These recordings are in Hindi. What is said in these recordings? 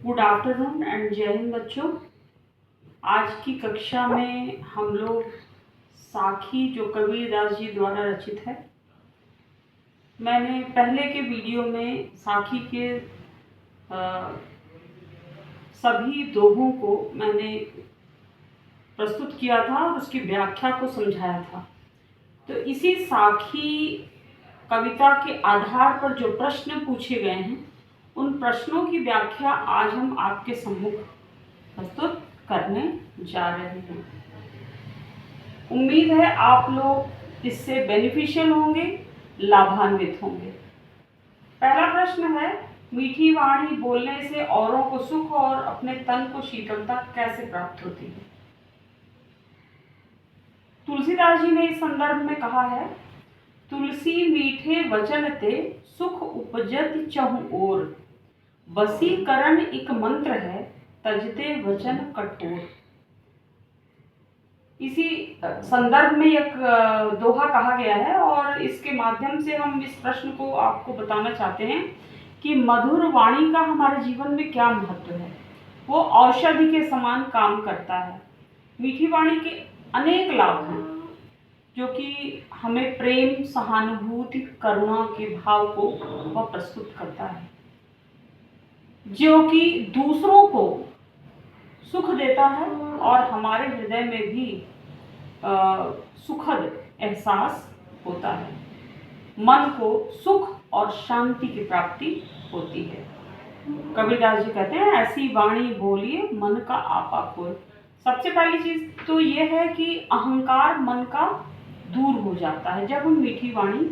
गुड आफ्टरनून एंड जय हिंद बच्चों। आज की कक्षा में हम लोग साखी जो कबीरदास जी द्वारा रचित है, मैंने पहले के वीडियो में साखी के सभी दोहों को मैंने प्रस्तुत किया था और उसकी व्याख्या को समझाया था। तो इसी साखी कविता के आधार पर जो प्रश्न पूछे गए हैं, उन प्रश्नों की व्याख्या आज हम आपके सम्मुख प्रस्तुत करने जा रहे हैं। उम्मीद है आप लोग इससे बेनिफिशियल होंगे, लाभान्वित होंगे। पहला प्रश्न है, मीठी वाणी बोलने से औरों को सुख और अपने तन को शीतलता कैसे प्राप्त होती है? तुलसीदास जी ने इस संदर्भ में कहा है, तुलसी मीठे वचन ते सुख उपजत चहु ओर, वसीकरण एक मंत्र है तजते वचन कठोर। इसी संदर्भ में एक दोहा कहा गया है और इसके माध्यम से हम इस प्रश्न को आपको बताना चाहते हैं कि मधुर वाणी का हमारे जीवन में क्या महत्व है। वो औषधि के समान काम करता है। मीठी वाणी के अनेक लाभ हैं जो कि हमें प्रेम, सहानुभूति, करुणा के भाव को वह प्रस्तुत करता है, जो कि दूसरों को सुख देता है और हमारे हृदय में भी सुखद एहसास होता है। मन को सुख और शांति की प्राप्ति होती है। कबीरदास जी कहते हैं, ऐसी वाणी बोलिए मन का आपा खोए। सबसे पहली चीज तो ये है कि अहंकार मन का दूर हो जाता है जब हम मीठी वाणी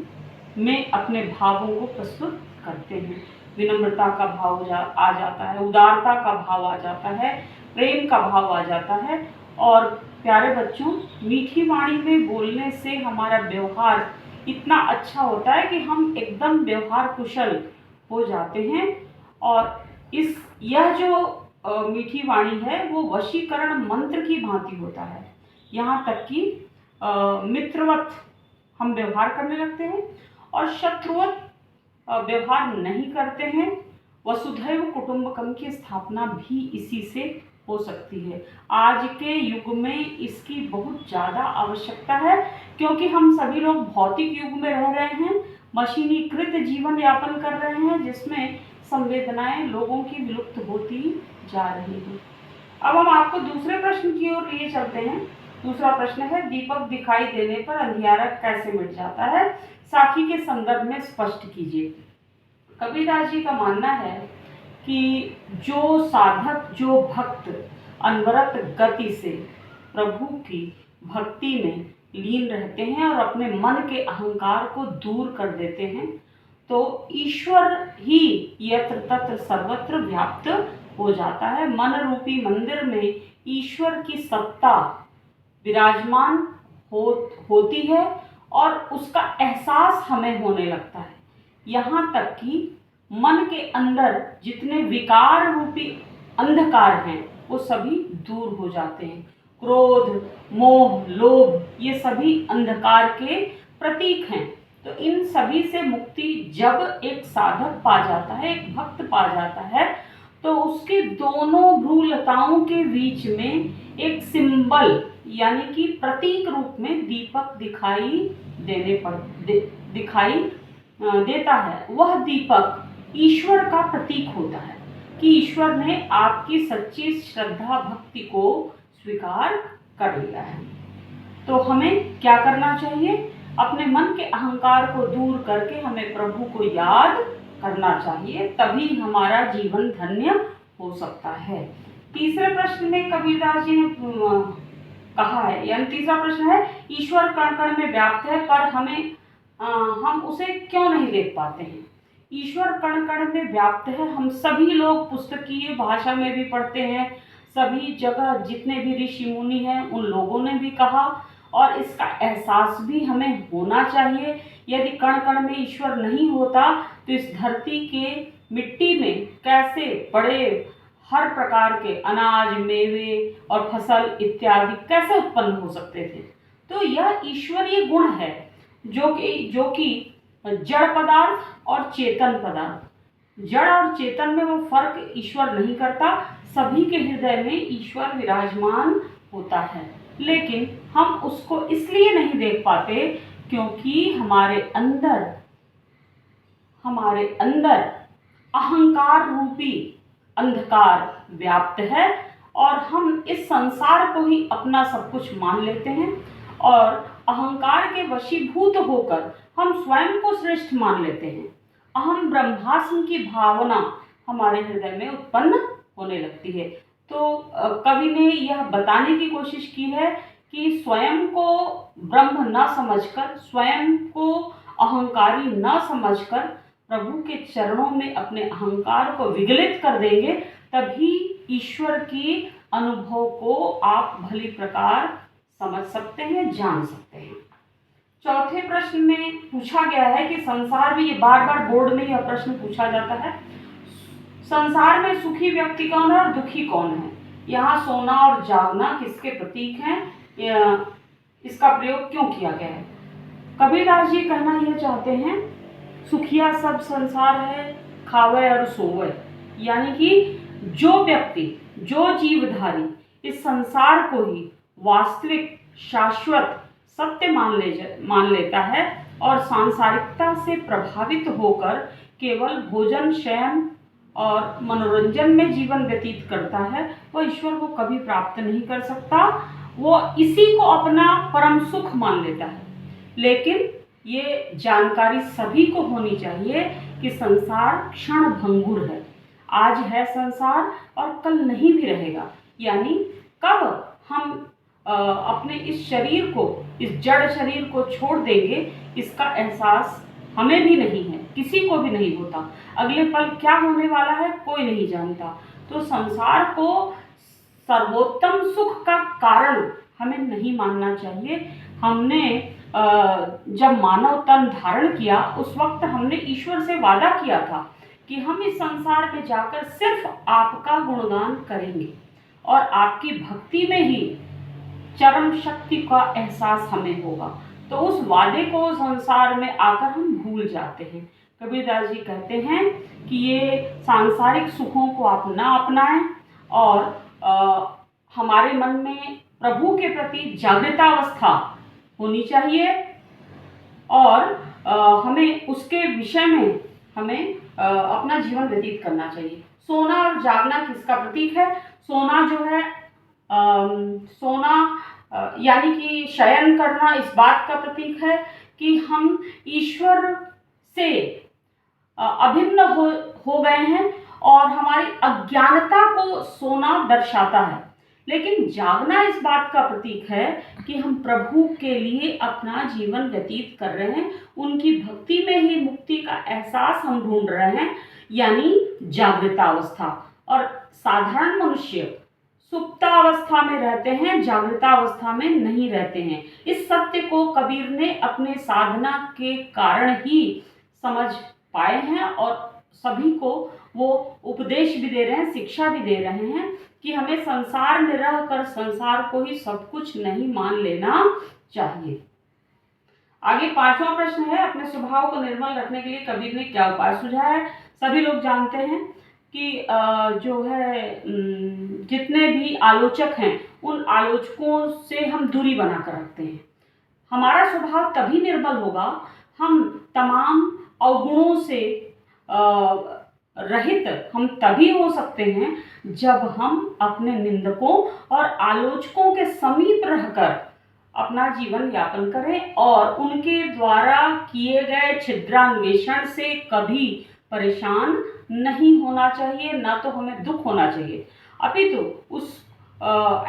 में अपने भावों को प्रस्तुत करते हैं। विनम्रता का भाव आ जाता है, उदारता का भाव आ जाता है, प्रेम का भाव आ जाता है। और प्यारे बच्चों, मीठी वाणी में बोलने से हमारा व्यवहार इतना अच्छा होता है कि हम एकदम व्यवहार कुशल हो जाते हैं। और यह जो मीठी वाणी है वो वशीकरण मंत्र की भांति होता है। यहाँ तक कि मित्रवत हम व्यवहार करने लगते हैं और शत्रुवत व्यवहार नहीं करते हैं। वसुधैव कुटुंबकम की स्थापना भी इसी से हो सकती है। आज के युग में इसकी बहुत ज़्यादा आवश्यकता है, क्योंकि हम सभी लोग भौतिक युग में रह रहे हैं, मशीनीकृत जीवन यापन कर रहे हैं, जिसमें संवेदनाएं लोगों की विलुप्त होती जा रही हैं। अब हम आपको दूसरे प्रश्न की ओर लिए चलते हैं। दूसरा प्रश्न है, दीपक दिखाई देने पर अंधियारा कैसे मिट जाता है? साखी के संदर्भ में स्पष्ट कीजिए। कबीरदास जी का मानना है कि जो साधक, जो भक्त अनवरत गति से प्रभु की भक्ति में लीन रहते हैं और अपने मन के अहंकार को दूर कर देते हैं, तो ईश्वर ही यत्र तत्र सर्वत्र व्याप्त हो जाता है। मन रूपी मंदिर में ईश्वर की सत्ता विराजमान होती है और उसका एहसास हमें होने लगता है। यहाँ तक कि मन के अंदर जितने विकार रूपी अंधकार हैं वो सभी दूर हो जाते हैं। क्रोध, मोह, लोभ, ये सभी अंधकार के प्रतीक हैं। तो इन सभी से मुक्ति जब एक साधक पा जाता है, एक भक्त पा जाता है, तो उसके दोनों भ्रूलताओं के बीच में एक सिंबल यानी कि प्रतीक रूप में दीपक दिखाई देता है। वह दीपक ईश्वर का प्रतीक होता है कि ईश्वर ने आपकी सच्ची श्रद्धा भक्ति को स्वीकार कर लिया है। तो हमें क्या करना चाहिए? अपने मन के अहंकार को दूर करके हमें प्रभु को याद करना चाहिए, तभी हमारा जीवन धन्य हो सकता है। तीसरे प्रश्न में कबीरदास जी ने कहा है, यानी तीसरा प्रश्न है, ईश्वर कण कण में व्याप्त है पर हम उसे क्यों नहीं देख पाते हैं? ईश्वर कण कण में व्याप्त है। हम सभी लोग पुस्तकीय भाषा में भी पढ़ते हैं, सभी जगह जितने भी ऋषि मुनि हैं उन लोगों ने भी कहा, और इसका एहसास भी हमें होना चाहिए। यदि कण कण में ईश्वर नहीं होता तो इस धरती के मिट्टी में कैसे बड़े हर प्रकार के अनाज, मेवे और फसल इत्यादि कैसे उत्पन्न हो सकते थे? तो यह ईश्वरीय गुण है जो कि जड़ पदार्थ और चेतन पदार्थ जड़ और चेतन में वो फर्क ईश्वर नहीं करता, सभी के हृदय में ईश्वर विराजमान होता है, लेकिन हम उसको इसलिए नहीं देख पाते क्योंकि हमारे अंदर अहंकार रूपी अंधकार व्याप्त है और हम इस संसार को ही अपना सब कुछ मान लेते हैं और अहंकार के वशीभूत होकर हम स्वयं को श्रेष्ठ मान लेते हैं। अहम ब्रह्मास्म की भावना हमारे हृदय में उत्पन्न होने लगती है। तो कवि ने यह बताने की कोशिश की है कि स्वयं को ब्रह्म न समझकर, स्वयं को अहंकारी न समझकर प्रभु के चरणों में अपने अहंकार को विगलित कर देंगे, तभी ईश्वर की अनुभव को आप भली प्रकार समझ सकते हैं, जान सकते हैं। चौथे प्रश्न में पूछा गया है कि संसार में, ये बार बार बोर्ड में यह प्रश्न पूछा जाता है, संसार में सुखी व्यक्ति कौन है और दुखी कौन है? यहाँ सोना और जागना किसके प्रतीक हैं? इसका प्रयोग क्यों किया गया है? कबीरदास जी कहना यह चाहते हैं, सुखिया सब संसार है, खावे और सोवे। यानी कि जो व्यक्ति, जो जीवधारी इस संसार को ही वास्तविक शाश्वत सत्य मान लेता है और सांसारिकता से प्रभावित होकर केवल भोजन, शयन और मनोरंजन में जीवन व्यतीत करता है, वह ईश्वर को कभी प्राप्त नहीं कर सकता। वो इसी को अपना परम सुख मान लेता है। लेकिन ये जानकारी सभी को होनी चाहिए कि संसार क्षण भंगुर है। आज है संसार और कल नहीं भी रहेगा। यानी कब हम अपने इस शरीर को, इस जड़ शरीर को छोड़ देंगे, इसका एहसास हमें भी नहीं है, किसी को भी नहीं होता। अगले पल क्या होने वाला है कोई नहीं जानता। तो संसार को सर्वोत्तम सुख का कारण हमें नहीं मानना चाहिए। हमने जब मानव तन धारण किया उस वक्त हमने ईश्वर से वादा किया था कि हम इस संसार में जाकर सिर्फ आपका गुणगान करेंगे और आपकी भक्ति में ही चरम शक्ति का एहसास हमें होगा। तो उस वादे को संसार में आकर हम भूल जाते हैं। कबीरदास जी कहते हैं कि ये सांसारिक सुखों को आप ना अपनाएं और हमारे मन में प्रभु के प्रति जागृतावस्था होनी चाहिए और हमें उसके विषय में हमें अपना जीवन व्यतीत करना चाहिए। सोना और जागना किसका प्रतीक है? सोना जो है सोना यानी कि शयन करना इस बात का प्रतीक है कि हम ईश्वर से अभिन्न हो गए हैं और हमारी अज्ञानता को सोना दर्शाता है। लेकिन जागना इस बात का प्रतीक है कि हम प्रभु के लिए अपना जीवन व्यतीत कर रहे हैं, उनकी भक्ति में ही मुक्ति का एहसास हम ढूंढ रहे हैं, यानी जागृतावस्था। और साधारण मनुष्य सुप्तावस्था में रहते हैं, जागृतावस्था में नहीं रहते हैं। इस सत्य को कबीर ने अपने साधना के कारण ही समझ पाए हैं और सभी को वो उपदेश भी दे रहे हैं, शिक्षा भी दे रहे हैं कि हमें संसार में रहकर संसार को ही सब कुछ नहीं मान लेना चाहिए। आगे पांचवा प्रश्न है, अपने स्वभाव को निर्मल रखने के लिए कबीर ने क्या उपाय सुझाया है? सभी लोग जानते हैं कि जो है जितने भी आलोचक हैं उन आलोचकों से हम दूरी बनाकर रखते हैं। हमारा स्वभाव तभी निर्मल होगा, हम तमाम अवगुणों से रहित हम तभी हो सकते हैं जब हम अपने निंदकों और आलोचकों के समीप रहकर अपना जीवन यापन करें और उनके द्वारा किए गए छिद्रान्वेषण से कभी परेशान नहीं होना चाहिए, ना तो हमें दुख होना चाहिए। अपितु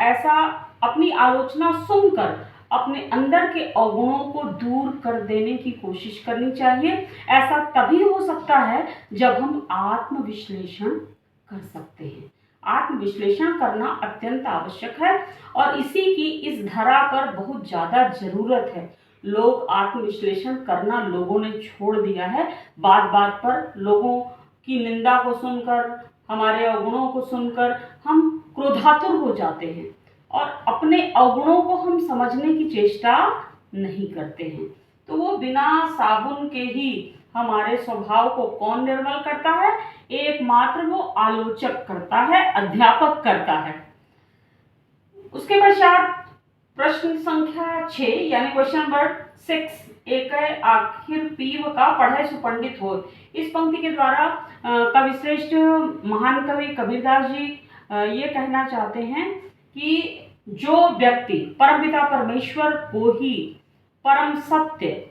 ऐसा अपनी आलोचना सुनकर अपने अंदर के अवगुणों को दूर कर देने की कोशिश करनी चाहिए। ऐसा तभी हो सकता है जब हम आत्मविश्लेषण कर सकते हैं। आत्मविश्लेषण करना अत्यंत आवश्यक है और इसी की इस धरा पर बहुत ज़्यादा ज़रूरत है। लोग आत्मविश्लेषण करना लोगों ने छोड़ दिया है। बात बात पर लोगों की निंदा को सुनकर, हमारे अवगुणों को सुनकर हम क्रोधातुर हो जाते हैं और अपने अवगुणों को हम समझने की चेष्टा नहीं करते हैं। तो वो बिना साबुन के ही हमारे स्वभाव को कौन निर्मल करता है? एकमात्र वो आलोचक करता है, अध्यापक करता है। उसके पश्चात प्रश्न संख्या 6 यानी क्वेश्चन नंबर 6 एक है आखिर पीव का पढ़े सुपंडित हो। इस पंक्ति के द्वारा कवि श्रेष्ठ महान कवि कबीरदास जी ये कहना चाहते हैं कि जो व्यक्ति परमपिता परमेश्वर को ही परम सत्य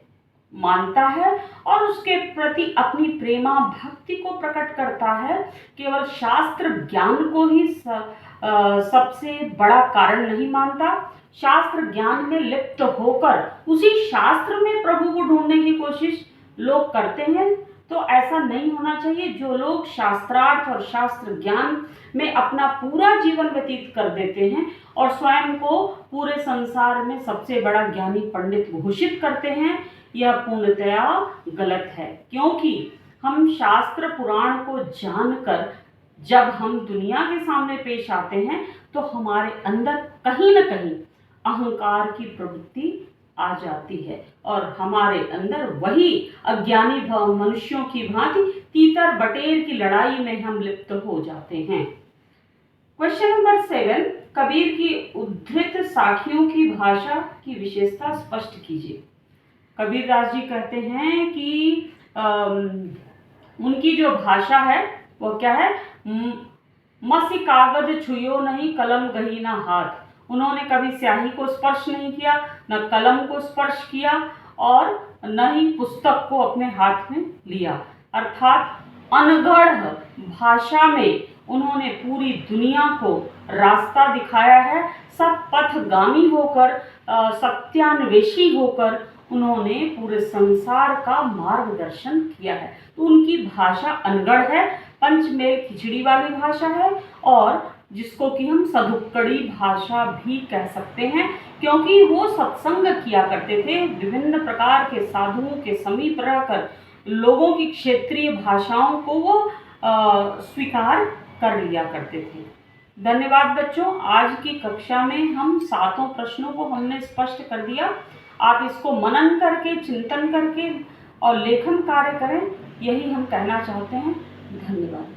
मानता है और उसके प्रति अपनी प्रेमा भक्ति को प्रकट करता है, केवल शास्त्र ज्ञान को ही सबसे बड़ा कारण नहीं मानता, शास्त्र ज्ञान में लिप्त होकर उसी शास्त्र में प्रभु को ढूंढने की कोशिश लोग करते हैं, तो ऐसा नहीं होना चाहिए। जो लोग शास्त्रार्थ और शास्त्र ज्ञान में अपना पूरा जीवन व्यतीत कर देते हैं और स्वयं को पूरे संसार में सबसे बड़ा ज्ञानी पंडित घोषित करते हैं, यह पूर्णतया गलत है। क्योंकि हम शास्त्र पुराण को जानकर जब हम दुनिया के सामने पेश आते हैं तो हमारे अंदर कहीं न कहीं अहंकार की प्रवृत्ति आ जाती है और हमारे अंदर वही अज्ञानी मनुष्यों की भांति तीतर बटेर की लड़ाई में हम लिप्त हो जाते हैं। क्वेश्चन नंबर 7 कबीर की उद्धृत साखियों की भाषा की विशेषता स्पष्ट कीजिए। कबीरदास जी कहते हैं कि उनकी जो भाषा है वो क्या है? मसी कागज छुयो नहीं कलम गही ना हाथ। उन्होंने कभी स्याही को स्पर्श नहीं किया, न कलम को स्पर्श किया और न ही पुस्तक को अपने हाथ में लिया। अर्थात अनगढ़ भाषा में उन्होंने पूरी दुनिया को रास्ता दिखाया है। सब पथगामी होकर सत्यान्वेषी होकर उन्होंने पूरे संसार का मार्गदर्शन किया है। तो उनकी भाषा अनगढ़ है, पंचमेल खिचड़ी वाली भाषा है और जिसको कि हम सधुक्कड़ी भाषा भी कह सकते हैं, क्योंकि वो सत्संग किया करते थे। विभिन्न प्रकार के साधुओं के समीप रहकर लोगों की क्षेत्रीय भाषाओं को वो स्वीकार कर लिया करते थे। धन्यवाद बच्चों। आज की कक्षा में हम 7 प्रश्नों को हमने स्पष्ट कर दिया। आप इसको मनन करके, चिंतन करके और लेखन कार्य करें, यही हम कहना चाहते हैं। धन्यवाद।